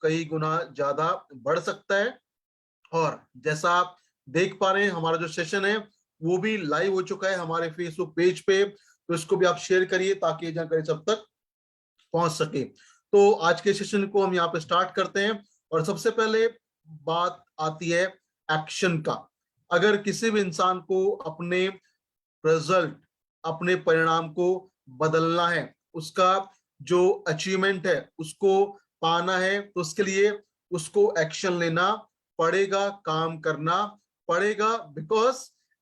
कई गुना ज्यादा बढ़ सकता है। और जैसा आप देख पा रहे हैं, हमारा जो सेशन है वो भी लाइव हो चुका है हमारे फेसबुक पेज पे, तो इसको भी आप शेयर करिए ताकि ये जानकारी सब तक पहुंच सके। तो आज के सेशन को हम यहाँ पे स्टार्ट करते हैं, और सबसे पहले बात आती है एक्शन का। अगर किसी भी इंसान को अपने रिजल्ट, अपने परिणाम को बदलना है, उसका जो अचीवमेंट है उसको पाना है, तो उसके लिए उसको एक्शन लेना पड़ेगा, काम करना पड़ेगा। बिकॉज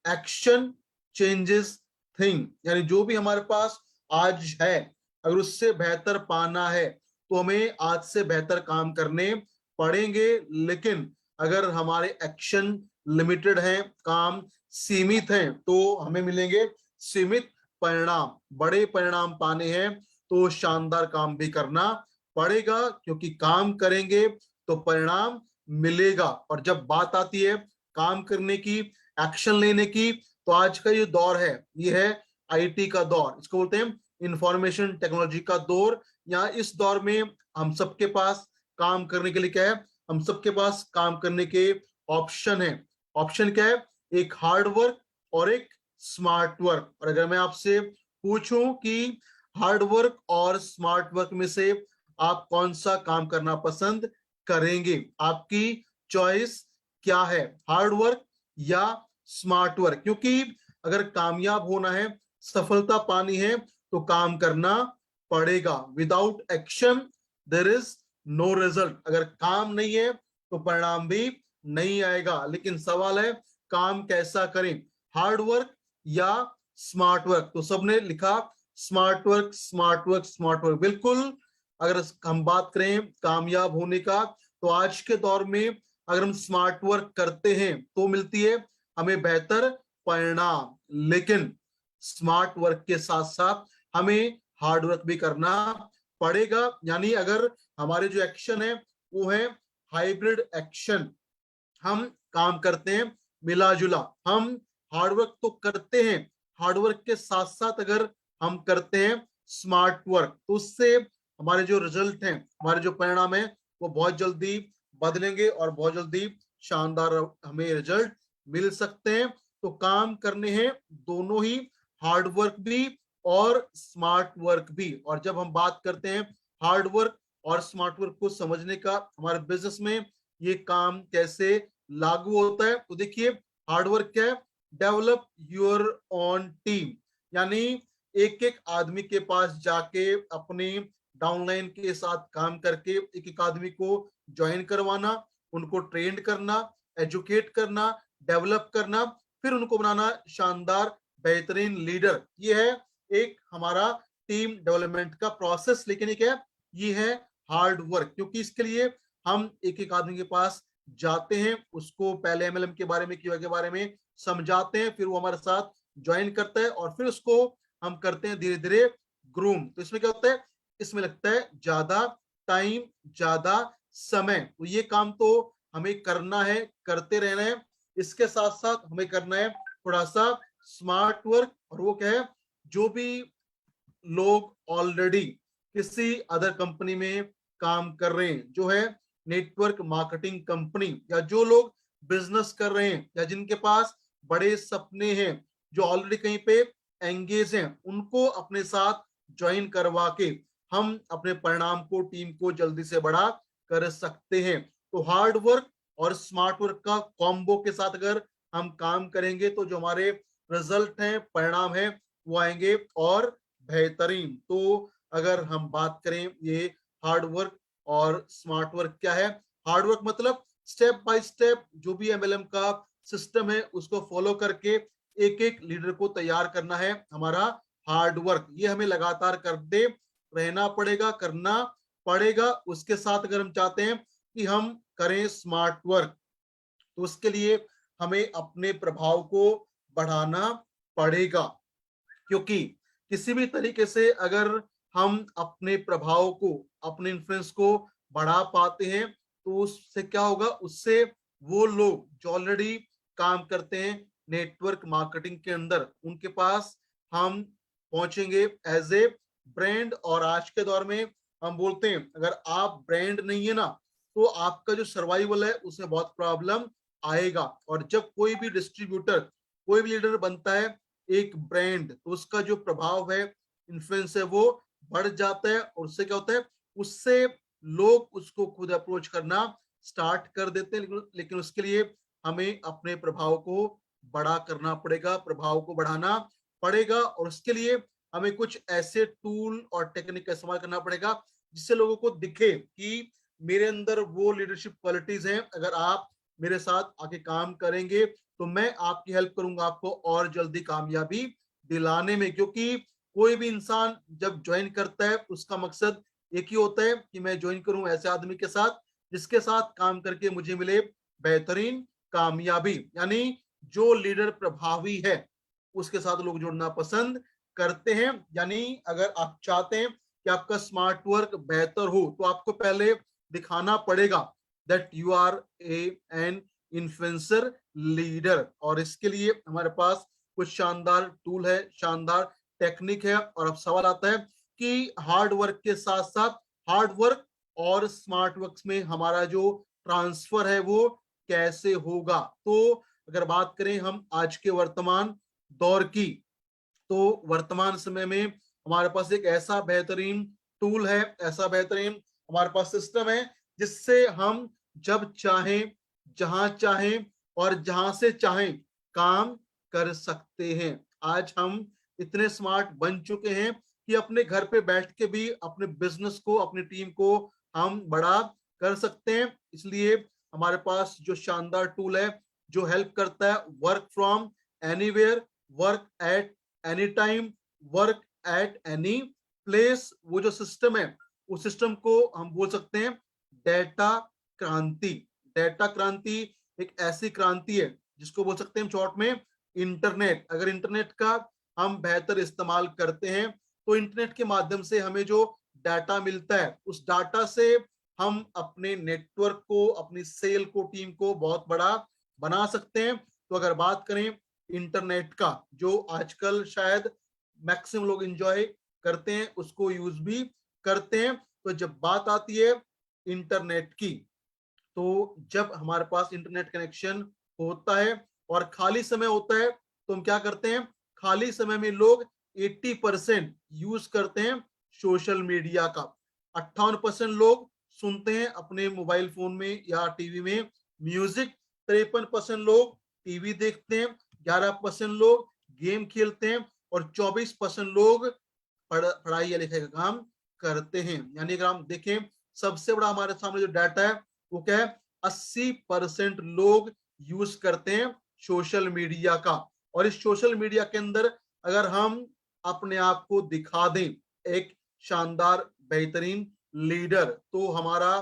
एक्शन चेंजेस थिंग, यानी जो भी हमारे पास आज है, अगर उससे बेहतर पाना है तो हमें आज से बेहतर काम करने पड़ेंगे। लेकिन अगर हमारे एक्शन लिमिटेड हैं, काम सीमित हैं, तो हमें मिलेंगे सीमित परिणाम। बड़े परिणाम पाने हैं तो शानदार काम भी करना पड़ेगा, क्योंकि काम करेंगे तो परिणाम मिलेगा। और जब बात आती है काम करने की, एक्शन लेने की, तो आज का ये दौर है, ये है आईटी का दौर, इसको बोलते हैं इंफॉर्मेशन टेक्नोलॉजी का दौर। यहाँ इस दौर में हम सबके पास काम करने के लिए क्या है, हम सबके पास काम करने के ऑप्शन है। ऑप्शन क्या है? एक हार्ड वर्क और एक स्मार्ट वर्क। और अगर मैं आपसे पूछूं कि हार्ड वर्क और स्मार्ट वर्क में से आप कौन सा काम करना पसंद करेंगे, आपकी चॉइस क्या है, हार्ड वर्क या स्मार्ट वर्क? क्योंकि अगर कामयाब होना है, सफलता पानी है, तो काम करना पड़ेगा। Without action there is no result. अगर काम नहीं है तो परिणाम भी नहीं आएगा। लेकिन सवाल है काम कैसा करें, हार्ड वर्क या स्मार्ट वर्क? तो सबने लिखा smart work, smart work, smart work. बिल्कुल, अगर हम बात करें कामयाब होने का, तो आज के दौर में अगर हम स्मार्ट वर्क करते हैं तो मिलती है हमें बेहतर परिणाम। लेकिन स्मार्ट वर्क के साथ साथ हमें हार्ड वर्क भी करना पड़ेगा। यानी अगर हमारे जो एक्शन है वो है हाइब्रिड एक्शन, हम काम करते हैं मिला जुला, हम हार्डवर्क तो करते हैं, हार्डवर्क के साथ साथ अगर हम करते हैं स्मार्ट वर्क, तो उससे हमारे जो रिजल्ट हैं, हमारे जो परिणाम है, वो बहुत जल्दी बदलेंगे और बहुत जल्दी शानदार हमें रिजल्ट मिल सकते हैं। तो काम करने हैं दोनों ही, हार्ड वर्क भी और स्मार्ट वर्क भी। और जब हम बात करते हैं हार्ड वर्क और स्मार्ट वर्क को समझने का, हमारे बिजनेस में ये काम कैसे लागू होता है, तो देखिए हार्ड वर्क क्या है? डेवलप योर ओन टीम, यानी एक एक आदमी के पास जाके अपने डाउनलाइन के साथ काम करके एक एक आदमी को ज्वाइन करवाना, उनको ट्रेंड करना, एजुकेट करना, डेवलप करना, फिर उनको बनाना शानदार बेहतरीन लीडर। ये है एक हमारा टीम डेवलपमेंट का प्रोसेस। लेकिन ये है, ये है हार्ड वर्क, क्योंकि इसके लिए हम एक एक आदमी के पास जाते हैं, उसको पहले एमएलएम के बारे में, क्यूए के बारे में समझाते हैं, फिर वो हमारे साथ ज्वाइन करता है और फिर उसको हम करते हैं धीरे धीरे ग्रूम। तो इसमें क्या होता है, इसमें लगता है ज्यादा टाइम, ज्यादा समय। तो ये काम तो हमें करना है, करते रहना है। इसके साथ साथ हमें करना है थोड़ा सा स्मार्ट वर्क। और वो क्या है, जो भी लोग ऑलरेडी किसी अदर कंपनी में काम कर रहे हैं, जो है नेटवर्क मार्केटिंग कंपनी, या जो लोग बिजनेस कर रहे हैं, या जिनके पास बड़े सपने हैं, जो ऑलरेडी कहीं पे एंगेज हैं, उनको अपने साथ ज्वाइन करवा के हम अपने परिणाम को, टीम को जल्दी से बड़ा कर सकते हैं। तो हार्ड वर्क और स्मार्ट वर्क का कॉम्बो के साथ अगर हम काम करेंगे तो जो हमारे रिजल्ट हैं, परिणाम हैं, वो आएंगे और बेहतरीन। तो अगर हम बात करें ये हार्ड वर्क और स्मार्ट वर्क क्या है, हार्ड वर्क मतलब स्टेप बाय स्टेप जो भी एमएलएम का सिस्टम है उसको फॉलो करके एक एक लीडर को तैयार करना है, हमारा हार्ड वर्क। ये हमें लगातार करते रहना पड़ेगा, करना पड़ेगा। उसके साथ अगर हम चाहते हैं कि हम करें स्मार्ट वर्क, तो उसके लिए हमें अपने प्रभाव को बढ़ाना पड़ेगा। क्योंकि किसी भी तरीके से अगर हम अपने प्रभाव को, अपने इन्फ्लुएंस को बढ़ा पाते हैं, तो उससे क्या होगा, उससे वो लोग जो ऑलरेडी काम करते हैं नेटवर्क मार्केटिंग के अंदर, उनके पास हम पहुंचेंगे एज ए ब्रांड। और आज के दौर में हम बोलते हैं अगर आप ब्रांड नहीं है ना, तो आपका जो सर्वाइवल है उसमें बहुत प्रॉब्लम आएगा। और जब कोई भी डिस्ट्रीब्यूटर, कोई भी लीडर बनता है एक ब्रांड, तो उसका जो प्रभाव है, इन्फ्लुएंस है, वो बढ़ जाता है। और उससे क्या होता है, उससे लोग उसको खुद अप्रोच करना स्टार्ट कर देते हैं। लेकिन उसके लिए हमें अपने प्रभाव को बड़ा करना पड़ेगा, प्रभाव को बढ़ाना पड़ेगा। और उसके लिए हमें कुछ ऐसे टूल और टेक्निक का इस्तेमाल करना पड़ेगा जिससे लोगों को दिखे कि मेरे अंदर वो लीडरशिप क्वालिटीज हैं, अगर आप मेरे साथ आके काम करेंगे तो मैं आपकी हेल्प करूंगा आपको और जल्दी कामयाबी दिलाने में। क्योंकि कोई भी इंसान जब ज्वाइन करता है उसका मकसद एक ही होता है कि मैं ज्वाइन करूं ऐसे आदमी के साथ जिसके साथ काम करके मुझे मिले बेहतरीन कामयाबी। यानी जो लीडर प्रभावी है उसके साथ लोग जुड़ना पसंद करते हैं। यानी अगर आप चाहते हैं कि आपका स्मार्ट वर्क बेहतर हो तो आपको पहले दिखाना पड़ेगा that you are an influencer leader. और इसके लिए हमारे पास कुछ शानदार टूल है, शानदार टेक्निक है। और अब सवाल आता है कि हार्ड वर्क के साथ साथ हार्ड वर्क और स्मार्ट वर्क में हमारा जो ट्रांसफर है वो कैसे होगा। तो अगर बात करें हम आज के वर्तमान दौर की, तो वर्तमान समय में हमारे पास एक ऐसा बेहतरीन टूल है, ऐसा बेहतरीन हमारे पास सिस्टम है जिससे हम जब चाहें, जहां चाहें और जहां से चाहें काम कर सकते हैं। आज हम इतने स्मार्ट बन चुके हैं कि अपने घर पे बैठ के भी अपने बिजनेस को, अपनी टीम को हम बड़ा कर सकते हैं। इसलिए हमारे पास जो शानदार टूल है जो हेल्प करता है work from anywhere, work at any time, work at any place, वो जो सिस्टम है उस सिस्टम को हम बोल सकते हैं डेटा क्रांति। डेटा क्रांति एक ऐसी क्रांति है जिसको बोल सकते हैं शॉर्ट में इंटरनेट। अगर इंटरनेट का हम बेहतर इस्तेमाल करते हैं तो इंटरनेट के माध्यम से हमें जो डाटा मिलता है उस डाटा से हम अपने नेटवर्क को, अपनी सेल को, टीम को बहुत बड़ा बना सकते हैं। तो अगर बात करें इंटरनेट का, जो आजकल शायद मैक्सिमम लोग एंजॉय करते हैं, उसको यूज भी करते हैं। तो जब बात आती है इंटरनेट की, तो जब हमारे पास इंटरनेट कनेक्शन होता है और खाली समय होता है तो हम क्या करते हैं, खाली समय में लोग 80% यूज करते हैं सोशल मीडिया का। 58% लोग सुनते हैं अपने मोबाइल फोन में या टीवी में म्यूजिक, 53% लोग टीवी देखते हैं, 11% लोग गेम खेलते हैं और 24% लोग पढ़ाई या लिखाई का काम करते हैं। यानी अगर हम देखें सबसे बड़ा हमारे सामने जो डाटा है वो क्या है, 80% लोग यूज करते हैं सोशल मीडिया का। और इस सोशल मीडिया के अंदर अगर हम अपने आप को दिखा दें एक शानदार बेहतरीन लीडर, तो हमारा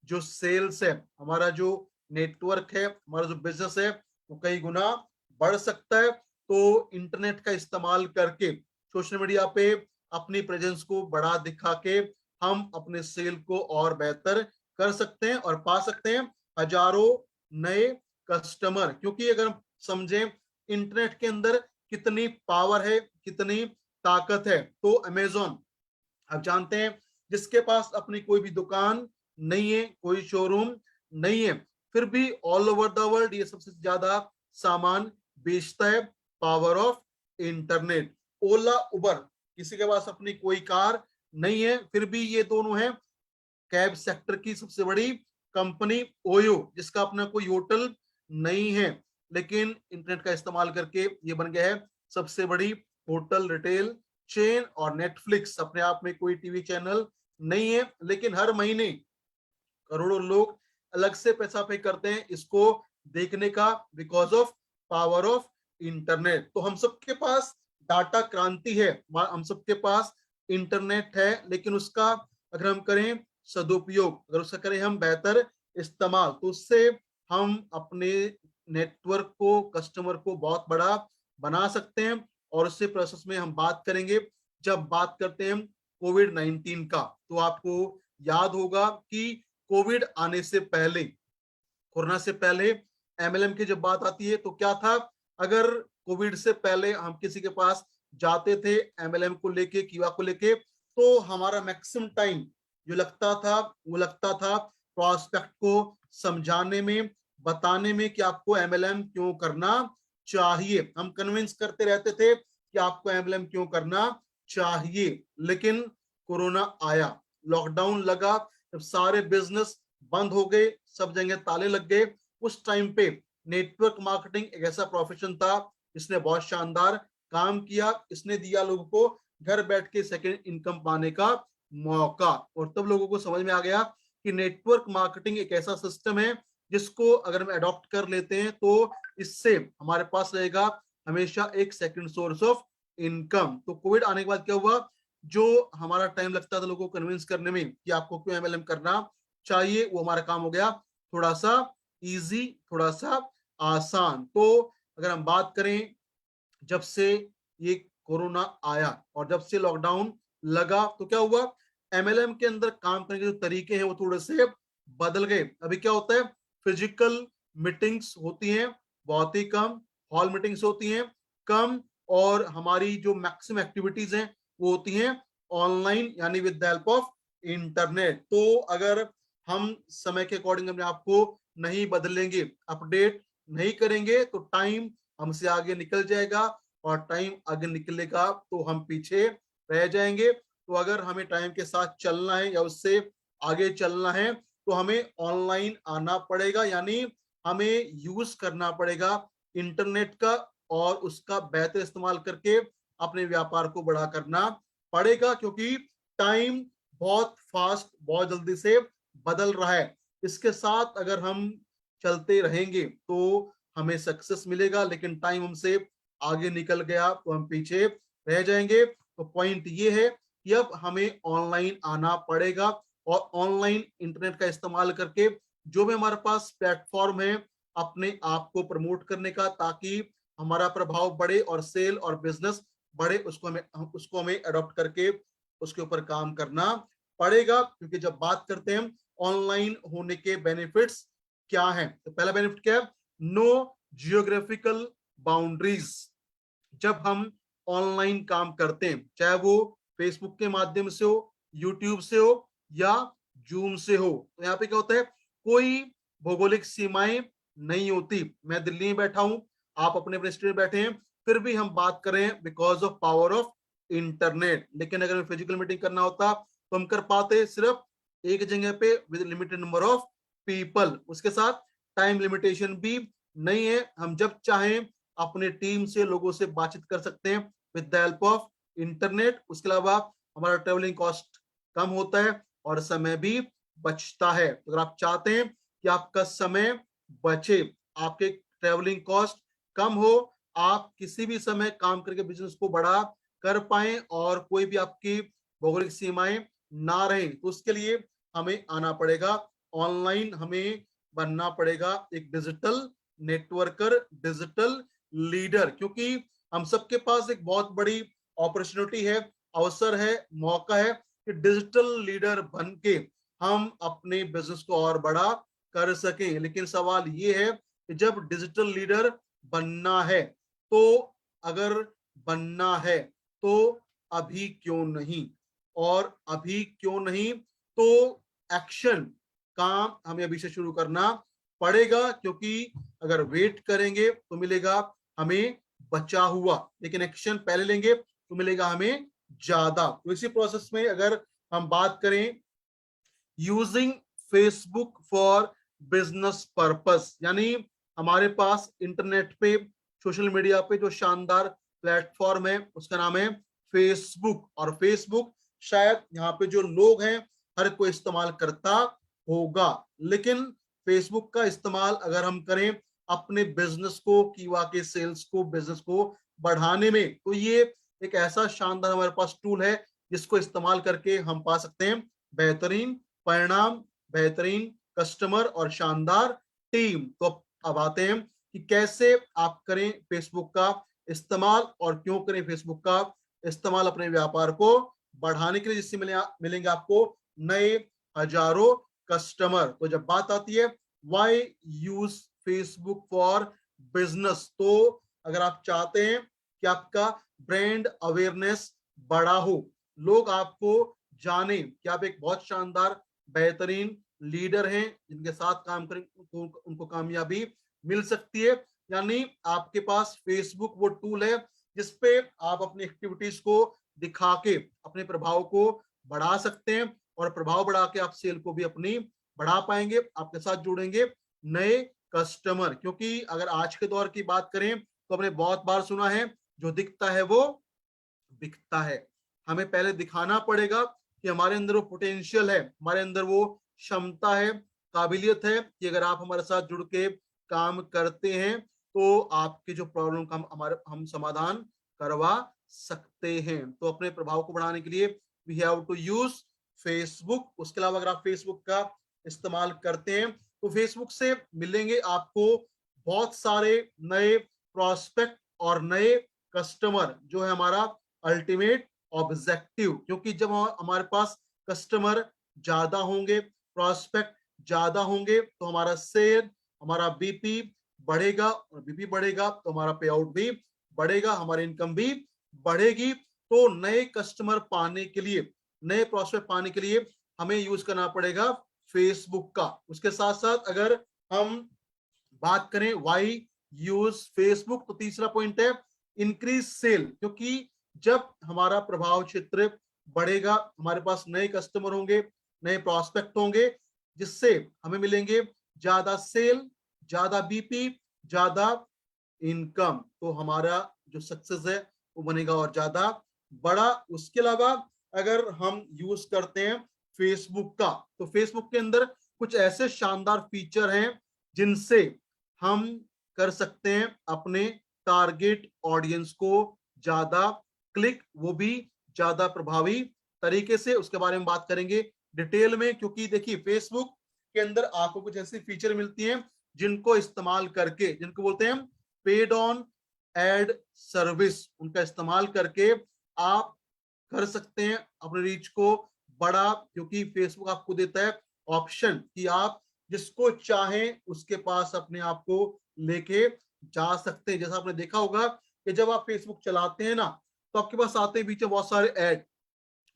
जो सेल्स है, हमारा जो नेटवर्क है, हमारा जो बिजनेस है वो कई गुना बढ़ सकता है। तो इंटरनेट का इस्तेमाल करके सोशल मीडिया पे अपनी प्रेजेंस को बढ़ा दिखा के हम अपने सेल को और बेहतर कर सकते हैं और पा सकते हैं हजारों नए कस्टमर। क्योंकि अगर हम समझें इंटरनेट के अंदर कितनी पावर है, कितनी ताकत है, तो अमेजोन आप जानते हैं जिसके पास अपनी कोई भी दुकान नहीं है, कोई शोरूम नहीं है, फिर भी ऑल ओवर द वर्ल्ड ये सबसे ज्यादा सामान बेचता है, पावर ऑफ इंटरनेट। ओला, उबर, किसी के पास अपनी कोई कार नहीं है, फिर भी ये दोनों हैं कैब सेक्टर की सबसे बड़ी कंपनी। ओयो, जिसका अपना कोई होटल नहीं है, लेकिन इंटरनेट का इस्तेमाल करके ये बन गया है सबसे बड़ी होटल रिटेल चेन। और नेटफ्लिक्स अपने आप में कोई टीवी चैनल नहीं है, लेकिन हर महीने करोड़ों लोग अलग से पैसा पे करते हैं इसको देखने का, because of power of internet. तो हम सबके पास डाटा क्रांति है, हम सबके पास इंटरनेट है, लेकिन उसका अगर हम करें सदुपयोग, अगर उसका करें हम बेहतर इस्तेमाल, तो उससे हम अपने नेटवर्क को, कस्टमर को बहुत बड़ा बना सकते हैं। और उससे प्रोसेस में हम बात करेंगे, जब बात करते हैं कोविड-19 का, तो आपको याद होगा कि कोविड आने से पहले, कोरोना से पहले एमएलएम की जब बात आती है तो क्या था, अगर कोविड से पहले हम किसी के पास जाते थे एमएलएम को लेके, कीवा को लेके, तो हमारा मैक्सिमम टाइम जो लगता था वो लगता था प्रोस्पेक्ट को समझाने में, बताने में कि आपको एमएलएम क्यों करना चाहिए। हम कन्विंस करते रहते थे कि आपको एमएलएम क्यों करना चाहिए, लेकिन कोरोना आया, लॉकडाउन लगा, जब सारे बिजनेस बंद हो गए, सब जगह ताले लग गए, उस टाइम पे नेटवर्क मार्केटिंग एक ऐसा प्रोफेशन था जिसने बहुत शानदार काम किया। इसने दिया लोगों को घर बैठ के सेकेंड इनकम पाने का मौका, और तब लोगों को समझ में आ गया कि नेटवर्क मार्केटिंग एक ऐसा सिस्टम है जिसको अगर हम अडॉप्ट कर लेते हैं तो इससे हमारे पास रहेगा हमेशा एक सेकंड सोर्स ऑफ इनकम। तो कोविड आने के बाद क्या हुआ, जो हमारा टाइम लगता था लोगों को कन्विंस करने में कि आपको क्यों एमएलएम करना चाहिए, वो हमारा काम हो गया थोड़ा सा इजी, थोड़ा सा आसान। तो अगर हम बात करें, जब से ये कोरोना आया और जब से लॉकडाउन लगा तो क्या हुआ, एमएलएम के अंदर काम करने के जो तरीके हैं वो थोड़े से बदल गए। अभी क्या होता है, फिजिकल मीटिंग्स होती हैं बहुत ही कम, हॉल मीटिंग्स होती हैं कम, और हमारी जो मैक्सिमम एक्टिविटीज हैं वो होती हैं ऑनलाइन, यानी with the help of internet. तो अगर हम समय के अकॉर्डिंग अपने आप को नहीं बदलेंगे, अपडेट नहीं करेंगे, तो टाइम हमसे आगे निकल जाएगा, और टाइम आगे निकलेगा तो हम पीछे रह जाएंगे। तो अगर हमें टाइम के साथ चलना है या उससे आगे चलना है तो हमें ऑनलाइन आना पड़ेगा, यानी हमें यूज करना पड़ेगा इंटरनेट का, और उसका बेहतर इस्तेमाल करके अपने व्यापार को बड़ा करना पड़ेगा, क्योंकि टाइम बहुत फास्ट, बहुत जल्दी से बदल रहा है। इसके साथ अगर हम चलते रहेंगे तो हमें सक्सेस मिलेगा, लेकिन टाइम हमसे आगे निकल गया तो हम पीछे रह जाएंगे। तो पॉइंट ये है कि अब हमें ऑनलाइन आना पड़ेगा, और ऑनलाइन इंटरनेट का इस्तेमाल करके जो भी हमारे पास प्लेटफॉर्म है अपने आप को प्रमोट करने का, ताकि हमारा प्रभाव बढ़े और सेल और बिजनेस बढ़े, उसको हमें अडॉप्ट करके उसके ऊपर काम करना पड़ेगा। क्योंकि जब बात करते हैं ऑनलाइन होने के बेनिफिट्स क्या है, तो पहला बेनिफिट क्या है, नो जियोग्राफिकल बाउंड्रीज। जब हम ऑनलाइन काम करते हैं, चाहे वो फेसबुक के माध्यम से हो, यूट्यूब से हो, या जूम से हो, तो यहाँ पे क्या होता है, कोई भौगोलिक सीमाएं नहीं होती। मैं दिल्ली में बैठा हूं, आप अपने अपने स्टेट में बैठे हैं, फिर भी हम बात करें because of power of internet. लेकिन अगर फिजिकल मीटिंग करना होता तो हम कर पाते सिर्फ एक जगह पे with limited number of people, उसके साथ टाइम लिमिटेशन भी नहीं है, हम जब चाहें अपने टीम से, लोगों से बातचीत कर सकते हैं with the help of internet. उसके अलावा हमारा ट्रेवलिंग कॉस्ट कम होता है और समय भी बचता है। तो अगर आप चाहते हैं कि आपका समय बचे, आपके ट्रेवलिंग कॉस्ट कम हो, आप किसी भी समय काम करके बिजनेस को बड़ा कर पाए और कोई भी आपकी भौगोलिक सीमाएं ना रहे, तो उसके लिए हमें आना पड़ेगा ऑनलाइन, हमें बनना पड़ेगा एक डिजिटल नेटवर्कर, डिजिटल लीडर। क्योंकि हम सबके पास एक बहुत बड़ी अपॉर्चुनिटी है, अवसर है, मौका है कि डिजिटल लीडर बन के हम अपने बिजनेस को और बड़ा कर सकें। लेकिन सवाल ये है कि जब डिजिटल लीडर बनना है, तो अगर बनना है तो अभी क्यों नहीं, और अभी क्यों नहीं, तो एक्शन काम हमें अभी से शुरू करना पड़ेगा। क्योंकि अगर वेट करेंगे तो मिलेगा हमें बचा हुआ, लेकिन एक्शन पहले लेंगे तो मिलेगा हमें ज्यादा। तो इसी प्रोसेस में अगर हम बात करें using Facebook for business purpose, यानी हमारे पास इंटरनेट पे, सोशल मीडिया पे जो शानदार प्लेटफॉर्म है उसका नाम है फेसबुक। और फेसबुक शायद यहाँ पे जो लोग हैं हर कोई इस्तेमाल करता होगा, लेकिन फेसबुक का इस्तेमाल अगर हम करें अपने बिजनेस को, कीवा के सेल्स को, बिजनेस को बढ़ाने में, तो ये एक ऐसा शानदार हमारे पास टूल है जिसको इस्तेमाल करके हम पा सकते हैं बेहतरीन परिणाम, बेहतरीन कस्टमर और शानदार टीम। तो अब आते हैं कि कैसे आप करें फेसबुक का इस्तेमाल, और क्यों करें फेसबुक का इस्तेमाल अपने व्यापार को बढ़ाने के लिए, जिससे मिलेंगे आपको नए हजारों कस्टमर। तो जब बात आती है why use Facebook for business, तो अगर आप चाहते हैं कि आपका ब्रांड अवेयरनेस बड़ा हो, लोग आपको जाने कि आप एक बहुत शानदार बेहतरीन लीडर हैं जिनके साथ काम करें उनको कामयाबी मिल सकती है। यानी आपके पास फेसबुक वो टूल है जिसपे आप अपनी एक्टिविटीज को दिखा के अपने प्रभाव को बढ़ा सकते हैं, और प्रभाव बढ़ा के आप सेल को भी अपनी बढ़ा पाएंगे। आपके साथ जुड़ेंगे नए कस्टमर, क्योंकि अगर आज के दौर की बात करें तो हमने बहुत बार सुना है, जो दिखता है वो बिकता है। हमें पहले दिखाना पड़ेगा कि हमारे अंदर वो पोटेंशियल है, हमारे अंदर वो क्षमता है, काबिलियत है कि अगर आप हमारे साथ जुड़ के काम करते हैं तो आपके जो प्रॉब्लम का हम समाधान करवा सकते हैं। तो अपने प्रभाव को बढ़ाने के लिए we have to use Facebook. उसके अलावा अगर आप फेसबुक का इस्तेमाल करते हैं तो फेसबुक से मिलेंगे आपको बहुत सारे नए प्रोस्पेक्ट और नए कस्टमर, जो है हमारा अल्टीमेट ऑब्जेक्टिव। क्योंकि जब हमारे पास कस्टमर ज्यादा होंगे, प्रोस्पेक्ट ज्यादा होंगे, तो हमारा सेल, हमारा बीपी बढ़ेगा, और बीपी बढ़ेगा तो हमारा पे आउट भी बढ़ेगा, हमारी इनकम भी बढ़ेगी। तो नए कस्टमर पाने के लिए, नए प्रोस्पेक्ट पाने के लिए हमें यूज करना पड़ेगा फेसबुक का। उसके साथ साथ अगर हम बात करें वाई यूज फेसबुक, तो तीसरा पॉइंट है इंक्रीज सेल। क्योंकि जब हमारा प्रभाव क्षेत्र बढ़ेगा, हमारे पास नए कस्टमर होंगे, नए प्रोस्पेक्ट होंगे, जिससे हमें मिलेंगे ज्यादा सेल, ज्यादा बीपी, ज्यादा इनकम, तो हमारा जो सक्सेस है वो बनेगा और ज्यादा बड़ा। उसके अलावा अगर हम यूज करते हैं फेसबुक का, तो फेसबुक के अंदर कुछ ऐसे शानदार फीचर हैं जिनसे हम कर सकते हैं अपने टारगेट ऑडियंस को ज्यादा क्लिक, वो भी ज्यादा प्रभावी तरीके से। उसके बारे में बात करेंगे डिटेल में, क्योंकि देखिए फेसबुक के अंदर आपको कुछ ऐसी फीचर मिलती हैं जिनको इस्तेमाल करके, जिनको बोलते हैं पेड ऑन एड सर्विस, उनका इस्तेमाल करके आप कर सकते हैं अपने रीच को बड़ा। क्योंकि फेसबुक आपको देता है ऑप्शन कि आप जिसको चाहें उसके पास अपने आप को लेके जा सकते हैं। जैसा आपने देखा होगा कि जब आप फेसबुक चलाते हैं ना, तो आपके पास आते हैं पीछे बहुत सारे ऐड,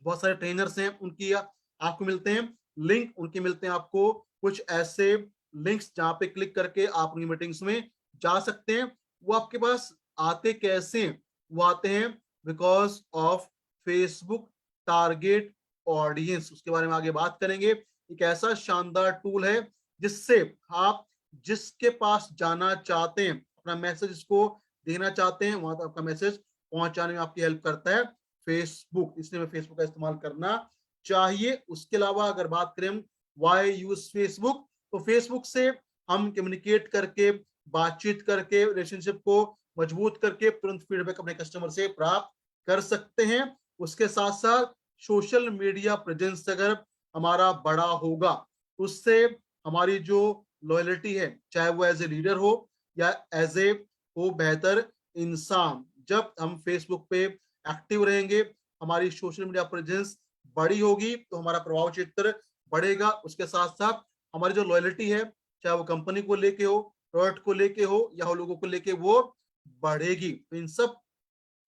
बहुत सारे ट्रेनर्स हैं, उनकी आपको मिलते हैं लिंक, उनके मिलते हैं आपको कुछ ऐसे लिंक्स जहां पे क्लिक करके आप उनकी मीटिंग्स में जा सकते हैं। वो आपके पास आते कैसे हैं? वो आते हैं because of Facebook target audience. उसके बारे में आगे बात करेंगे। एक ऐसा शानदार टूल है जिससे आप जिसके पास जाना चाहते हैं, अपना मैसेज इसको देना चाहते हैं, वहां तक आपका मैसेज पहुंचाने में आपकी हेल्प करता है फेसबुक। इसलिए हमें फेसबुक का इस्तेमाल करना चाहिए। उसके अलावा अगर बात करें वाई यूज फेसबुक, तो फेसबुक से हम कम्युनिकेट करके, बातचीत करके, रिलेशनशिप को मजबूत करके तुरंत फीडबैक अपने कस्टमर से प्राप्त कर सकते हैं। उसके साथ साथ सोशल मीडिया प्रेजेंस अगर हमारा बड़ा होगा, उससे हमारी जो लॉयल्टी है, चाहे वो एज ए लीडर हो या एज ए हो बेहतर इंसान, जब हम फेसबुक पे एक्टिव रहेंगे, हमारी सोशल मीडिया प्रेजेंस बड़ी होगी, तो हमारा प्रभाव क्षेत्र बढ़ेगा। उसके साथ साथ हमारी जो लॉयल्टी है, चाहे वो कंपनी को लेके हो, प्रोडक्ट को लेके हो, या हो लोगों को लेके, वो बढ़ेगी। तो इन सब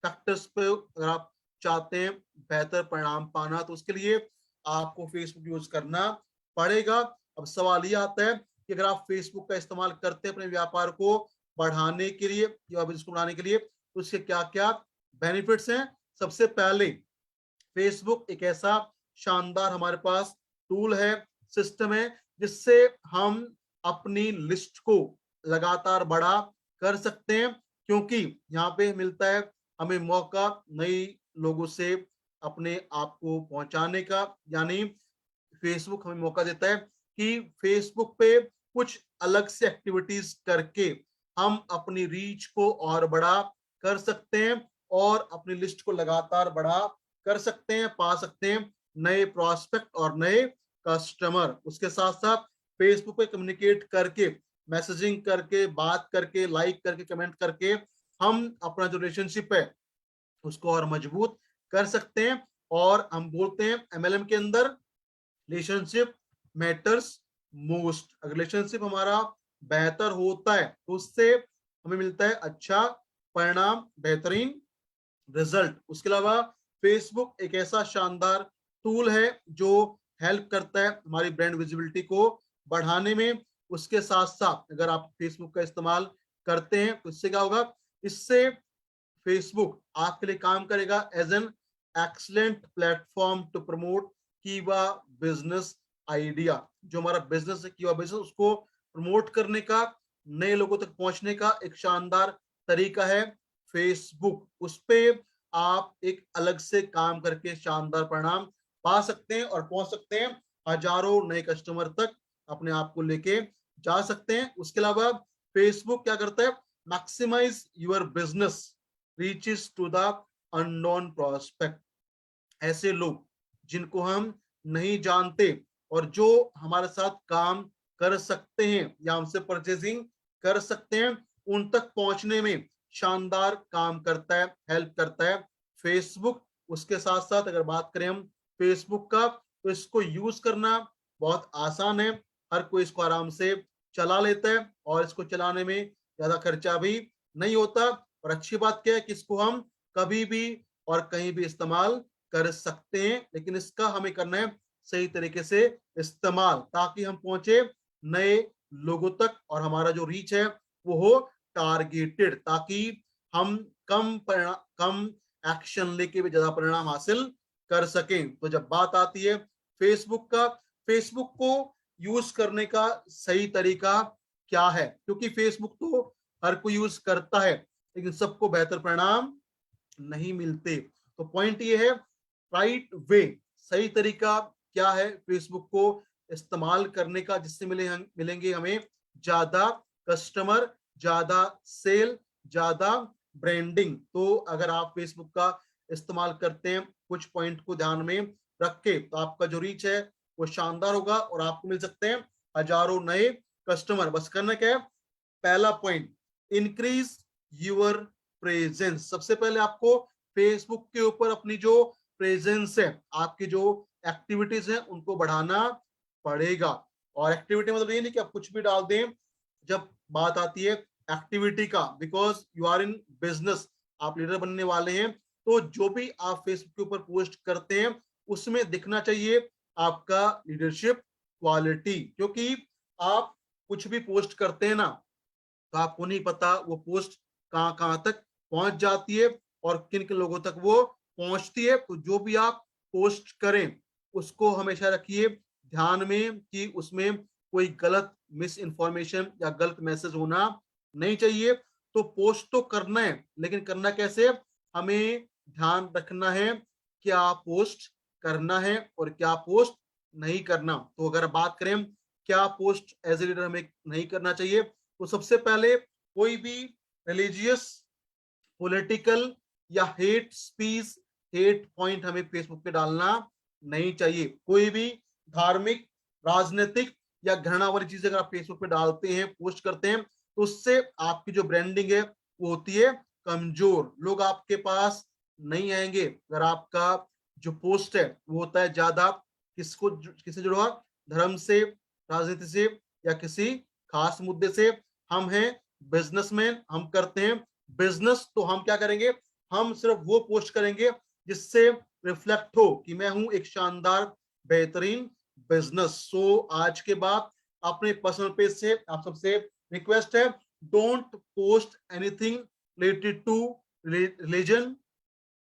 फैक्टर्स पे अगर आप चाहते हैं बेहतर परिणाम पाना, तो उसके लिए आपको फेसबुक यूज करना पड़ेगा। अब सवाल ये आता है कि अगर आप फेसबुक का इस्तेमाल करते हैं अपने व्यापार को बढ़ाने के लिए या बिजनेस को बढ़ाने के लिए, तो उसके क्या क्या बेनिफिट्स हैं। सबसे पहले फेसबुक एक ऐसा शानदार हमारे पास टूल है, सिस्टम है, जिससे हम अपनी लिस्ट को लगातार बड़ा कर सकते हैं। क्योंकि यहाँ पे मिलता है हमें मौका नई लोगों से अपने आप को पहुंचाने का। यानी फेसबुक हमें मौका देता है कि फेसबुक पे कुछ अलग से एक्टिविटीज करके हम अपनी रीच को और बड़ा कर सकते हैं, और अपनी लिस्ट को लगातार बड़ा कर सकते हैं, पा सकते हैं नए प्रोस्पेक्ट और नए कस्टमर। उसके साथ साथ फेसबुक पे कम्युनिकेट करके, मैसेजिंग करके, बात करके, लाइक करके, कमेंट करके हम अपना जो रिलेशनशिप है उसको और मजबूत कर सकते हैं। और हम बोलते हैं एमएलएम के अंदर रिलेशनशिप मैटर्स मोस्ट। अगर रिलेशनशिप हमारा बेहतर होता है तो उससे हमें मिलता है अच्छा परिणाम, बेहतरीन रिजल्ट। उसके अलावा फेसबुक एक ऐसा शानदार टूल है जो हेल्प करता है हमारी ब्रांड विजिबिलिटी को बढ़ाने में। उसके साथ साथ अगर आप फेसबुक का इस्तेमाल करते हैं तो इससे क्या होगा, इससे फेसबुक आपके लिए काम करेगा as an excellent platform to promote कीवा बिजनेस आइडिया। जो हमारा बिजनेस है कीवा बिजनेस, उसको प्रमोट करने का, नए लोगों तक पहुंचने का एक शानदार तरीका है फेसबुक। उस पे आप एक अलग से काम करके शानदार परिणाम पा सकते हैं और पहुंच सकते हैं, हजारों नए कस्टमर तक अपने आप को लेके जा सकते हैं। उसके अलावा फेसबुक क्या करता है, maximize your business reaches to the unknown prospect. ऐसे लोग जिनको हम नहीं जानते और जो हमारे साथ काम कर सकते हैं या हमसे परचेजिंग कर सकते हैं, उन तक पहुंचने में शानदार काम करता है, हेल्प करता है फेसबुक। उसके साथ साथ अगर बात करें हम फेसबुक का, तो इसको यूज करना बहुत आसान है, हर कोई इसको आराम से चला लेता है और इसको चलाने में ज्यादा खर्चा भी नहीं होता। और अच्छी बात क्या है कि इसको हम कभी भी और कहीं भी इस्तेमाल कर सकते हैं, लेकिन इसका हमें करना है सही तरीके से इस्तेमाल, ताकि हम पहुंचे नए लोगों तक और हमारा जो रीच है वो हो टारगेटेड, ताकि हम कम एक्शन लेके भी ज्यादा परिणाम हासिल कर सकें। तो जब बात आती है फेसबुक का, फेसबुक को यूज करने का सही तरीका क्या है, क्योंकि फेसबुक तो हर कोई यूज करता है लेकिन सबको बेहतर परिणाम नहीं मिलते। तो पॉइंट ये है, राइट वे, सही तरीका क्या है फेसबुक को इस्तेमाल करने का, जिससे मिलेंगे हमें ज्यादा कस्टमर, ज्यादा सेल, ज्यादा ब्रांडिंग। तो अगर आप फेसबुक का इस्तेमाल करते हैं कुछ पॉइंट को ध्यान में रख के, तो आपका जो रीच है वो शानदार होगा और आपको मिल सकते हैं हजारों नए कस्टमर। बस करना क्या है, पहला पॉइंट, इंक्रीज यूर प्रेजेंस। सबसे पहले आपको फेसबुक के ऊपर अपनी जो प्रेजेंस है, आपकी जो एक्टिविटीज है, उनको बढ़ाना पड़ेगा। और एक्टिविटी मतलब ये नहीं कि आप कुछ भी डाल दें। जब बात आती है एक्टिविटी का, because you are in business, आप लीडर बनने वाले हैं, तो जो भी आप फेसबुक के ऊपर पोस्ट करते हैं उसमें दिखना चाहिए आपका लीडरशिप क्वालिटी। क्योंकि आप कुछ भी पोस्ट करते हैं ना, तो आपको नहीं पता वो पोस्ट कहाँ कहाँ तक पहुंच जाती है और किन किन लोगों तक वो पहुंचती है। तो जो भी आप पोस्ट करें उसको हमेशा रखिए ध्यान में कि उसमें कोई गलत मिस इन्फॉर्मेशन या गलत मैसेज होना नहीं चाहिए। तो पोस्ट तो करना है, लेकिन करना कैसे, हमें ध्यान रखना है क्या पोस्ट करना है और क्या पोस्ट नहीं करना। तो अगर बात करें क्या पोस्ट एज ए लीडर हमें नहीं करना चाहिए, तो सबसे पहले कोई भी रिलीजियस, पॉलिटिकल या हेट स्पीच, हेट पॉइंट हमें फेसबुक पे डालना नहीं चाहिए। कोई भी धार्मिक, राजनीतिक या घृणा वाली चीजें अगर आप फेसबुक पे डालते हैं, पोस्ट करते हैं, तो उससे आपकी जो ब्रांडिंग है वो होती है कमजोर। लोग आपके पास नहीं आएंगे अगर आपका जो पोस्ट है वो होता है ज्यादा किससे जुड़ा हुआ, धर्म से, राजनीति से या किसी खास मुद्दे से। हम हैं बिजनेसमैन, हम करते हैं बिजनेस, तो हम क्या करेंगे, हम सिर्फ वो पोस्ट करेंगे जिससे रिफ्लेक्ट हो कि मैं हूं एक शानदार बेहतरीन बिजनेस। सो आज के बाद अपने पर्सनल पेज से आप सबसे रिक्वेस्ट है, don't post anything related to religion,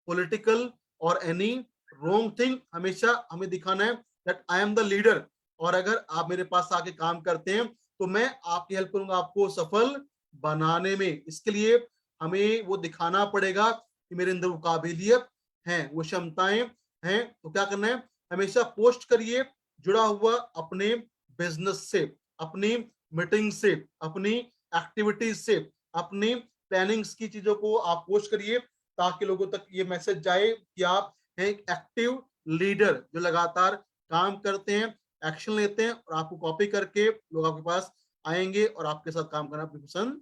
political और एनी रॉन्ग थिंग। हमेशा हमें दिखाना है that I am the leader, और अगर आप मेरे पास आके काम करते हैं तो मैं आपकी हेल्प करूंगा आपको सफल बनाने में। इसके लिए हमें वो दिखाना पड़ेगा कि मेरे अंदर वो काबिलियत है, वो क्षमताएं हैं। तो क्या करना है, हमेशा पोस्ट करिए जुड़ा हुआ अपने बिजनेस से, अपनी मीटिंग से, अपनी एक्टिविटीज से, अपनी प्लानिंग्स की चीजों को आप पोस्ट करिए, ताकि लोगों तक ये मैसेज जाए कि आप हैं एक एक्टिव लीडर जो लगातार काम करते हैं, एक्शन लेते हैं, और आपको कॉपी करके लोग आपके पास आएंगे और आपके साथ काम करना पसंद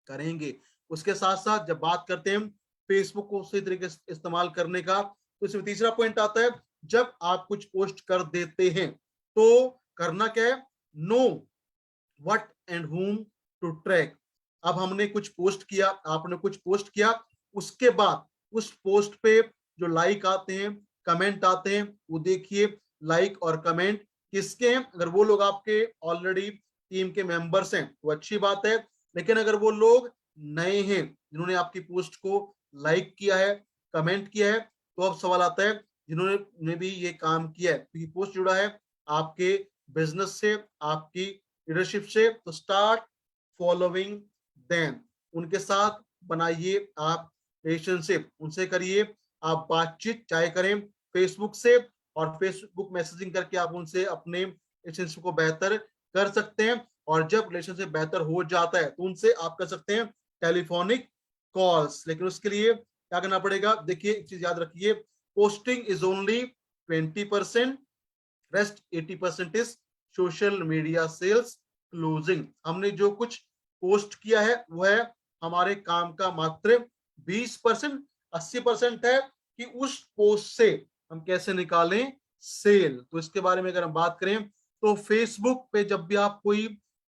करेंगे। उसके साथ साथ जब बात करते हैं फेसबुक को सही तरीके से इस्तेमाल करने का, तो इसमें तीसरा पॉइंट आता है, जब आप कुछ पोस्ट कर देते हैं तो करना क्या है, know what and whom to track. अब हमने कुछ पोस्ट किया, आपने कुछ पोस्ट किया, उसके बाद उस पोस्ट पे जो लाइक आते हैं, कमेंट आते हैं, वो देखिए लाइक और कमेंट किसके हैं। अगर वो लोग आपके ऑलरेडी टीम के मेंबर्स हैं तो अच्छी बात है, लेकिन अगर वो लोग नए हैं जिन्होंने आपकी पोस्ट को लाइक किया है, कमेंट किया है, तो अब सवाल आता है जिन्होंने भी ये काम किया है, क्योंकि पोस्ट जुड़ा है आपके बिजनेस से, आपकी लीडरशिप से, तो स्टार्ट फॉलोइंग देम, उनके साथ बनाइए आप रिलेशनशिप, उनसे करिए आप बातचीत, चाहे करें फेसबुक से, और फेसबुक मैसेजिंग करके आप उनसे अपने रिलेशनशिप को बेहतर कर सकते हैं। और जब रिलेशनशिप बेहतर हो जाता है तो उनसे आप कर सकते हैं टेलीफोनिक कॉल्स। लेकिन उसके लिए क्या करना पड़ेगा, देखिए एक चीज याद रखिए, posting is only 20%, rest 80% is social media sales closing. हमने जो कुछ पोस्ट किया है वह है हमारे काम का मात्र 20%, 80% है कि उस पोस्ट से हम कैसे निकालें सेल। तो इसके बारे में अगर हम बात करें तो फेसबुक पे जब भी आप कोई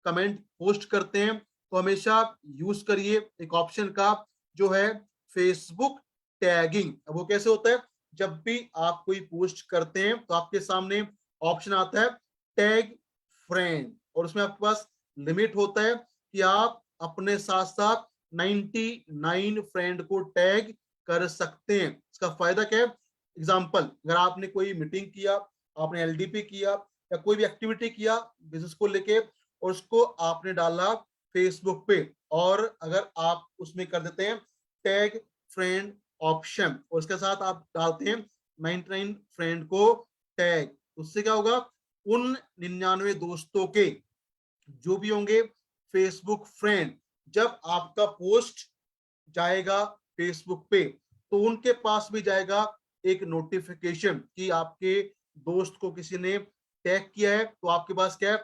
कमेंट पोस्ट करते हैं तो हमेशा यूज करिए एक ऑप्शन का जो है फेसबुक टैगिंग। अब वो कैसे होता है, जब भी आप कोई पोस्ट करते हैं तो आपके सामने ऑप्शन आता है टैग फ्रेंड, और उसमें आपके पास लिमिट होता है कि आप अपने साथ साथ 99 फ्रेंड को टैग कर सकते हैं। इसका फायदा क्या है, एग्जाम्पल अगर आपने कोई मीटिंग किया, आपने एलडीपी किया या कोई भी एक्टिविटी किया बिजनेस को लेके और उसको आपने डाला फेसबुक पे, और अगर आप उसमें कर देते हैं टैग फ्रेंड ऑप्शन और उसके साथ आप डालते हैं 99 फ्रेंड को टैग, उससे क्या होगा, उन 99 दोस्तों के जो भी होंगे फेसबुक फ्रेंड, जब आपका पोस्ट जाएगा फेसबुक पे तो उनके पास भी जाएगा एक नोटिफिकेशन कि आपके दोस्त को किसी ने टैग किया है, तो आपके पास क्या है,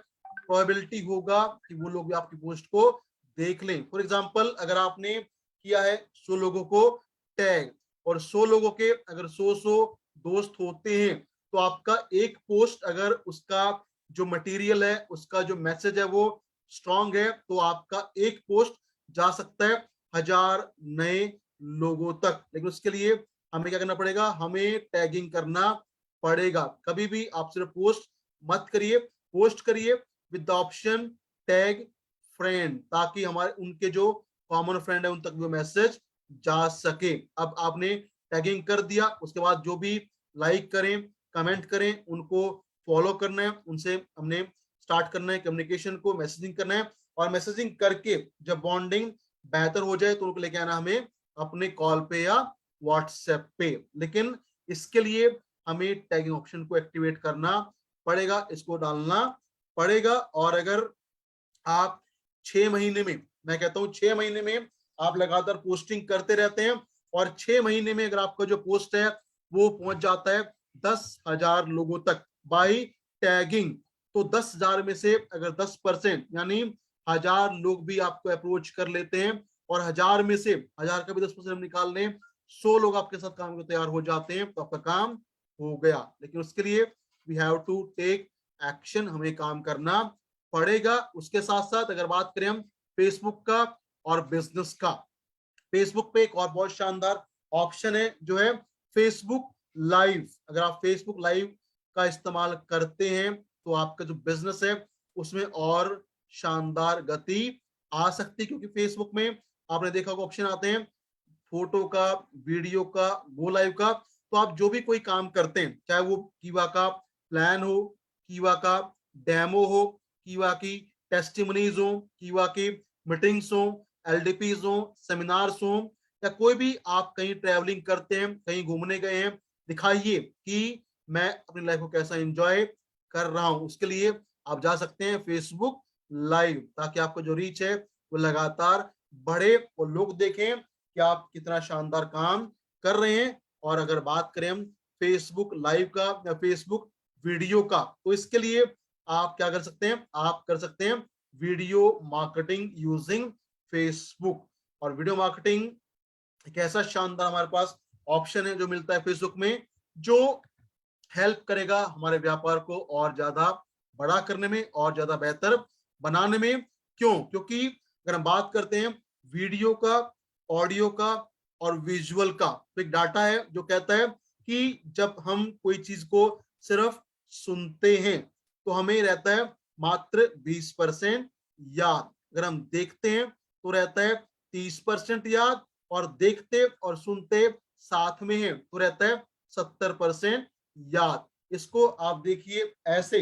प्रोबेबिलिटी होगा कि वो लोग भी आपकी पोस्ट को देख लें। फॉर एग्जांपल अगर आपने किया है 100 लोगों को टैग और 100 लोगों के अगर 100 दोस्त होते हैं तो आपका एक पोस्ट अगर उसका जो मटेरियल है, उसका जो मैसेज है वो स्ट्रांग है, तो आपका एक पोस्ट जा सकता है 1000 नए लोगों तक। लेकिन उसके लिए हमें क्या करना पड़ेगा, हमें टैगिंग करना पड़ेगा। कभी भी आप सिर्फ पोस्ट मत करिए, पोस्ट करिए with the option tag friend, ताकि हमारे उनके जो कॉमन फ्रेंड है उन तक वो मैसेज जा सके। अब आपने टैगिंग कर दिया, उसके बाद जो भी लाइक करें, कमेंट करें, उनको फॉलो करना है, उनसे हमने स्टार्ट करना है कम्युनिकेशन को, मैसेजिंग करना है, और मैसेजिंग करके जब बॉन्डिंग बेहतर हो जाए तो उनको लेके आना हमें अपने कॉल पे या व्हाट्सएप पे। लेकिन इसके लिए हमें टैगिंग ऑप्शन को एक्टिवेट करना पड़ेगा, इसको डालना पड़ेगा। और अगर आप 6 महीने में, मैं कहता हूं 6 महीने में आप लगातार पोस्टिंग करते रहते हैं और 6 महीने में अगर आपका जो पोस्ट है वो पहुंच जाता है 10,000 लोगों तक बाई टैगिंग, तो 10,000 में से अगर 10% यानी 1000 लोग भी आपको अप्रोच कर लेते हैं और 1000 में से 1000 का भी 10% हम निकाल लें, 100 लोग आपके साथ काम को तैयार हो जाते हैं, तो आपका काम हो गया। लेकिन उसके लिए we have to take action, हमें काम करना पड़ेगा। उसके साथ साथ अगर बात करें हम फेसबुक का और बिजनेस का, फेसबुक पे एक और बहुत शानदार ऑप्शन है जो है फेसबुक लाइव। अगर आप फेसबुक लाइव का इस्तेमाल करते हैं तो आपका जो बिजनेस है उसमें और शानदार गति आ सकती है, क्योंकि फेसबुक में आपने देखा होगा ऑप्शन आते हैं फोटो का, वीडियो का, गो लाइव का। तो आप जो भी कोई काम करते हैं, चाहे वो कीवा का प्लान हो, कीवा का डेमो हो, कीवा की टेस्टिमनीज हो, कीवा की मीटिंग्स हो, एलडीपीज हो, सेमिनार्स हो, या कोई भी आप कहीं ट्रैवलिंग करते हैं, कहीं घूमने गए हैं, दिखाइए कि मैं अपनी लाइफ को कैसा एंजॉय कर रहा हूं। उसके लिए आप जा सकते हैं फेसबुक लाइव, ताकि आपको जो रीच है वो लगातार बढ़े और लोग देखें कि आप कितना शानदार काम कर रहे हैं। और अगर बात करें हम फेसबुक लाइव का या फेसबुक वीडियो का, तो इसके लिए आप क्या कर सकते हैं, आप कर सकते हैं वीडियो मार्केटिंग यूजिंग फेसबुक। और वीडियो मार्केटिंग एक ऐसा शानदार हमारे पास ऑप्शन है जो मिलता है फेसबुक में, जो हेल्प करेगा हमारे व्यापार को और ज्यादा बड़ा करने में और ज्यादा बेहतर बनाने में। क्यों, क्योंकि अगर हम बात करते हैं वीडियो का, ऑडियो का और विजुअल का, तो एक डाटा है जो कहता है कि जब हम कोई चीज को सिर्फ सुनते हैं तो हमें रहता है मात्र 20% याद। अगर हम देखते हैं तो रहता है 30% याद, और देखते और सुनते साथ में है तो रहता है 70% याद। इसको आप देखिए ऐसे,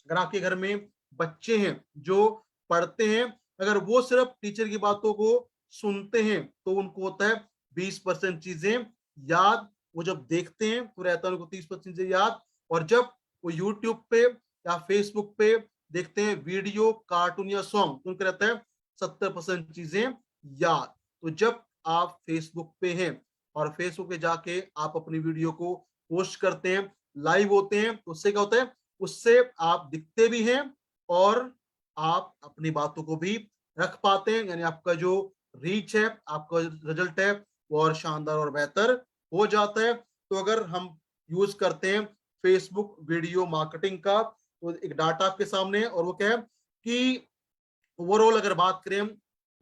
अगर आपके घर में बच्चे हैं जो पढ़ते हैं, अगर वो सिर्फ टीचर की बातों को सुनते हैं तो उनको होता है 20% चीजें याद। वो जब देखते हैं तो रहता है उनको 30% चीजें याद। और जब वो यूट्यूब पे या फेसबुक पे देखते हैं वीडियो, कार्टून या सॉन्ग, तो उनको रहता है 70% चीजें याद। तो जब आप फेसबुक पे हैं और फेसबुक पे जाके आप अपनी वीडियो को पोस्ट करते हैं, लाइव होते हैं, तो उससे क्या होता है, उससे आप दिखते भी हैं और आप अपनी बातों को भी रख पाते हैं, यानी आपका जो रीच है, आपका रिजल्ट है, वो और शानदार और बेहतर हो जाता है। तो अगर हम यूज करते हैं फेसबुक वीडियो मार्केटिंग का, तो एक डाटा आपके सामने है, और वो क्या है कि ओवरऑल अगर बात करें हम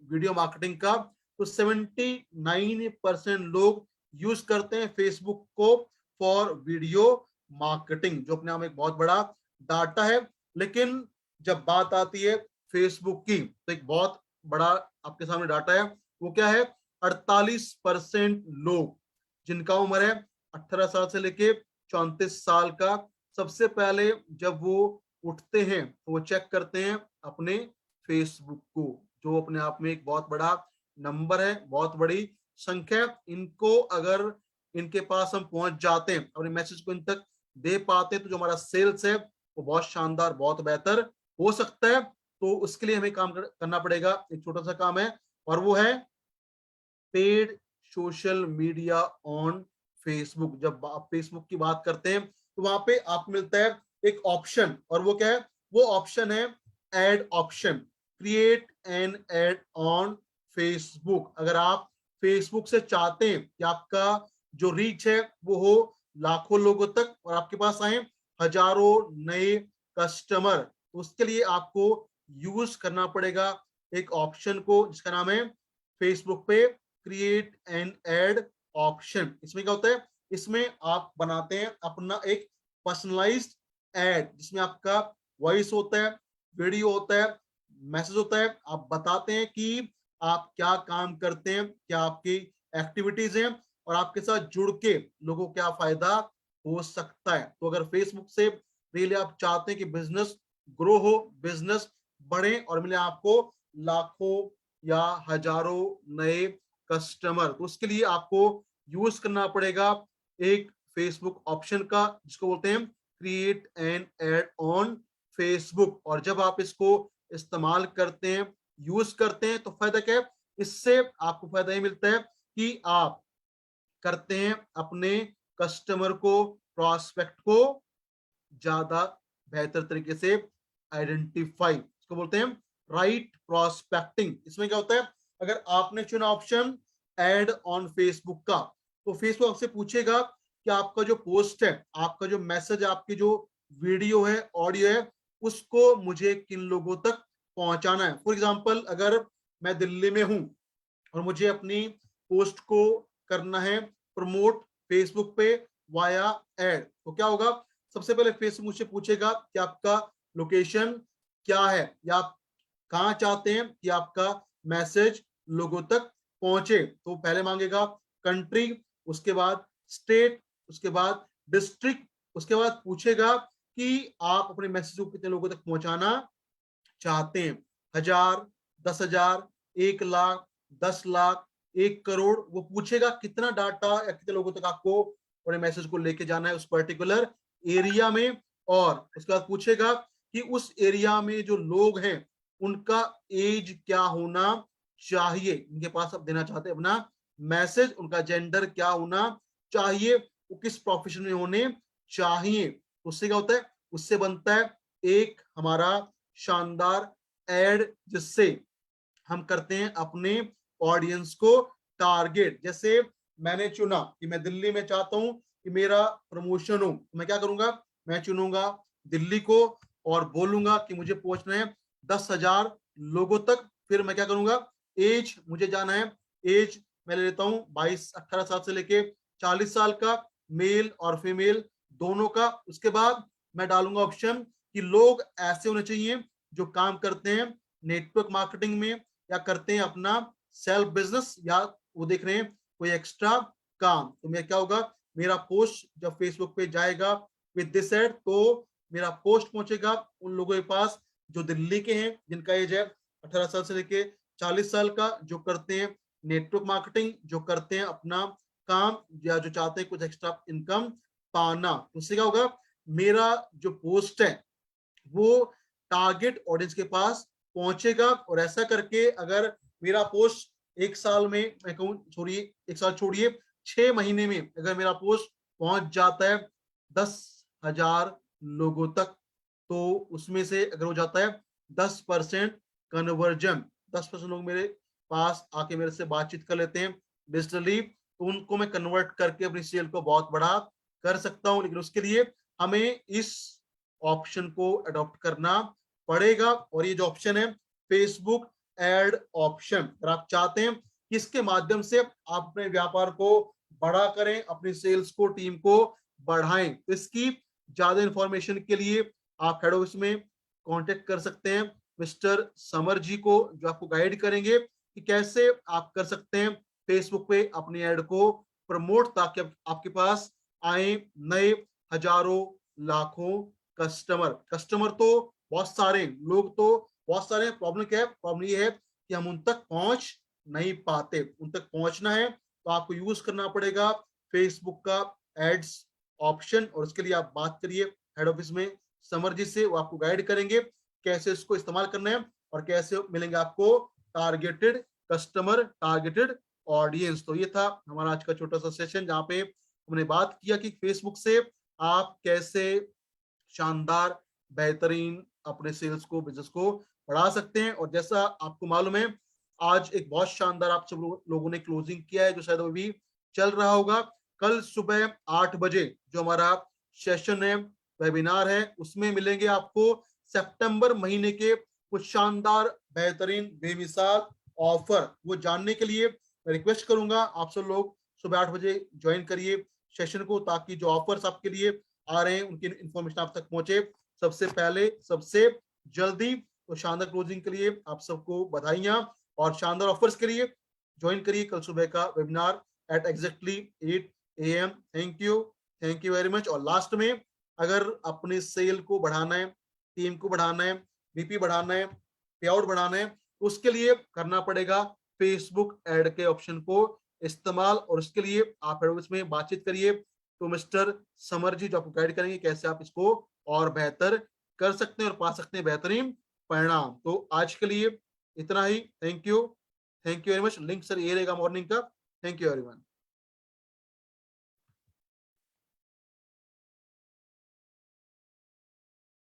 वीडियो मार्केटिंग का, तो 79% लोग यूज करते हैं फेसबुक को फॉर वीडियो मार्केटिंग, जो अपने आप में एक बहुत बड़ा डाटा है। लेकिन जब बात आती है फेसबुक की, तो एक बहुत बड़ा आपके सामने डाटा है, वो क्या है, 48% लोग जिनका उम्र है 18 साल से लेके 34 साल का, सबसे पहले जब वो उठते हैं तो वो चेक करते हैं अपने फेसबुक को, जो अपने आप में एक बहुत बड़ा नंबर है, बहुत बड़ी संख्या है। इनको अगर इनके पास हम पहुंच जाते हैं, अपने मैसेज को इन तक दे पाते हैं, तो जो हमारा सेल्स है वो बहुत शानदार, बहुत बेहतर हो सकता है। तो उसके लिए हमें काम करना पड़ेगा, एक छोटा सा काम है, और वो है paid social media on Facebook. जब आप फेसबुक की बात करते हैं तो वहां पे आपको मिलता है एक ऑप्शन, और वो क्या है, वो ऑप्शन है ad option, create an ad on Facebook. अगर आप फेसबुक से चाहते हैं कि आपका जो रीच है वो हो लाखों लोगों तक, और आपके पास आए हजारों नए कस्टमर, तो उसके लिए आपको यूज करना पड़ेगा एक ऑप्शन को, जिसका नाम है फेसबुक पे क्रिएट एंड एड ऑप्शन। इसमें क्या होता है, इसमें आप बनाते हैं अपना एक पर्सनलाइज्ड एड, जिसमें आपका वॉइस होता है, वीडियो होता है, मैसेज होता है, आप बताते हैं कि आप क्या काम करते हैं, क्या आपकी एक्टिविटीज हैं, और आपके साथ जुड़ के लोगों को क्या फायदा हो सकता है। तो अगर फेसबुक से रियली आप चाहते हैं कि बिजनेस ग्रो हो, बिजनेस बढ़े और मिले आपको लाखों या हजारों नए कस्टमर, तो उसके लिए आपको यूज करना पड़ेगा एक फेसबुक ऑप्शन का, जिसको बोलते हैं create an ad on Facebook. और जब आप इसको इस्तेमाल करते हैं, यूज करते हैं, तो फायदा क्या है, इससे आपको फायदा ये मिलता है कि आप करते हैं अपने कस्टमर को, प्रोस्पेक्ट को ज्यादा बेहतर तरीके से आइडेंटिफाई, इसको बोलते हैं राइट प्रोस्पेक्टिंग। इसमें क्या होता है, अगर आपने चुना ऑप्शन एड ऑन फेसबुक का, तो फेसबुक आपसे पूछेगा कि आपका जो पोस्ट है, आपका जो मैसेज, आपकी जो वीडियो है, ऑडियो है, उसको मुझे किन लोगों तक पहुंचाना है। फॉर एग्जाम्पल, अगर मैं दिल्ली में हूं और मुझे अपनी पोस्ट को करना है प्रमोट फेसबुक पे वाया एड, तो क्या होगा, सबसे पहले फेसबुक मुझसे पूछेगा कि आपका लोकेशन क्या है, या आप कहाँ चाहते हैं कि आपका मैसेज लोगों तक पहुंचे। तो पहले मांगेगा कंट्री, उसके बाद स्टेट, उसके बाद डिस्ट्रिक्ट, उसके बाद पूछेगा कि आप अपने मैसेज को कितने लोगों तक पहुंचाना चाहते हैं, 1000, 10,000, 1 लाख, 10 लाख, 1 करोड़। वो पूछेगा कितना डाटा या कितने लोगों तक आपको अपने मैसेज को लेके जाना है उस पर्टिकुलर एरिया में। और उसके बाद पूछेगा कि उस एरिया में जो लोग हैं उनका एज क्या होना चाहिए, इनके पास आप देना चाहते हैं अपना मैसेज, उनका जेंडर क्या होना चाहिए, वो किस प्रोफेशन में होने चाहिए। उससे क्या होता है, उससे बनता है एक हमारा शानदार एड, जिससे हम करते हैं अपने ऑडियंस को टारगेट। जैसे मैंने चुना कि मैं दिल्ली में चाहता हूं कि मेरा प्रमोशन हो, तो मैं क्या करूंगा, मैं चुनूंगा दिल्ली को और बोलूंगा कि मुझे पहुंचना है 10,000 लोगों तक। फिर मैं क्या करूंगा, एज मुझे जाना है, एज मैं ले लेता हूँ 22-18 साल से लेके 40 साल का, मेल और फीमेल दोनों का। उसके बाद मैं डालूंगा ऑप्शन कि लोग ऐसे होने चाहिए जो काम करते हैं नेटवर्क मार्केटिंग में, या करते हैं अपना सेल्फ बिजनेस, या वो देख रहे हैं कोई एक्स्ट्रा काम। तो मेरा क्या होगा, मेरा पोस्ट जब फेसबुक पे जाएगा विद दिस एड, तो मेरा पोस्ट पहुंचेगा उन लोगों के पास जो दिल्ली के हैं, जिनका एज है 18 साल से लेके 40 साल का, जो करते हैं नेटवर्क मार्केटिंग, जो करते हैं अपना काम, या जो चाहते हैं कुछ एक्स्ट्रा इनकम पाना। उससे क्या होगा, मेरा जो पोस्ट है वो टारगेट ऑडियंस के पास पहुंचेगा। और ऐसा करके अगर मेरा पोस्ट एक साल में, मैं कहूँ छोड़िए एक साल छोड़िए, 6 महीने में अगर मेरा पोस्ट पहुंच जाता है 10,000 लोगों तक, तो उसमें से अगर हो जाता है 10% कन्वर्जन, 10% लोग मेरे पास आके मेरे से बातचीत कर लेते हैं डिजिटली, तो उनको मैं कन्वर्ट करके अपनी सेल को बहुत बड़ा कर सकता हूं। लेकिन उसके लिए हमें इस ऑप्शन को अडॉप्ट करना पड़ेगा। और ये जो ऑप्शन है फेसबुक एड ऑप्शन, अगर आप चाहते हैं कि इसके माध्यम से आप अपने व्यापार को बड़ा करें, अपनी सेल्स को, टीम को बढ़ाएं, तो इसकी ज्यादा इंफॉर्मेशन के लिए आप हेड ऑफिस में कांटेक्ट कर सकते हैं मिस्टर समर जी को, जो आपको गाइड करेंगे कि कैसे आप कर सकते हैं फेसबुक पे अपनी एड को प्रमोट, ताकि आपके पास आए नए हजारों लाखों कस्टमर। कस्टमर तो बहुत सारे, लोग तो बहुत सारे, प्रॉब्लम क्या है, प्रॉब्लम ये है कि हम उन तक पहुंच नहीं पाते। उन तक पहुंचना है तो आपको यूज करना पड़ेगा फेसबुक का एड्स ऑप्शन, और उसके लिए आप बात करिए हेड ऑफिस में समर जी से, वो आपको गाइड करेंगे कैसे इसको इस्तेमाल करना है और कैसे मिलेंगे आपको टारगेटेड कस्टमर, टारगेटेड ऑडियंस। तो ये था हमारा आज का छोटा सा सेशन, जहाँ पे हमने बात किया कि फेसबुक से आप कैसे शानदार, बेहतरीन अपने सेल्स को, बिजनेस को बढ़ा सकते हैं। और जैसा आपको मालूम है, आज एक बहुत शानदार आप सब लोगों ने क्लोजिंग किया है, जो शायद अभी चल रहा होगा। कल सुबह 8 बजे जो हमारा सेशन है, वेबिनार है, उसमें मिलेंगे आपको सितंबर महीने के कुछ शानदार, बेहतरीन, बेमिसाल ऑफर। वो जानने के लिए मैं रिक्वेस्ट करूंगा आप सब लोग सुबह 8 बजे ज्वाइन करिए सेशन को, ताकि जो ऑफर्स आपके लिए आ रहे हैं उनकी इंफॉर्मेशन आप तक पहुंचे सबसे पहले, सबसे जल्दी। तो शानदार क्लोजिंग के लिए आप सबको बधाइयां, और शानदार ऑफर्स के लिए ज्वाइन करिए कल सुबह का webinar at exactly 8 AM। Thank you very much. और लास्ट में, अगर अपने सेल को बढ़ाना है, टीम को बढ़ाना है, बीपी बढ़ाना है, पे आउट बढ़ाना है, तो उसके लिए करना पड़ेगा फेसबुक एड के ऑप्शन को इस्तेमाल। और उसके लिए आप इसमें बातचीत करिए, तो मिस्टर समर जी जो आपको गाइड करेंगे कैसे आप इसको और बेहतर कर सकते हैं और पा सकते हैं बेहतरीन परिणाम। तो आज के लिए इतना ही। Thank you very much. Link sir ये रहेगा मॉर्निंग का। Thank you everyone.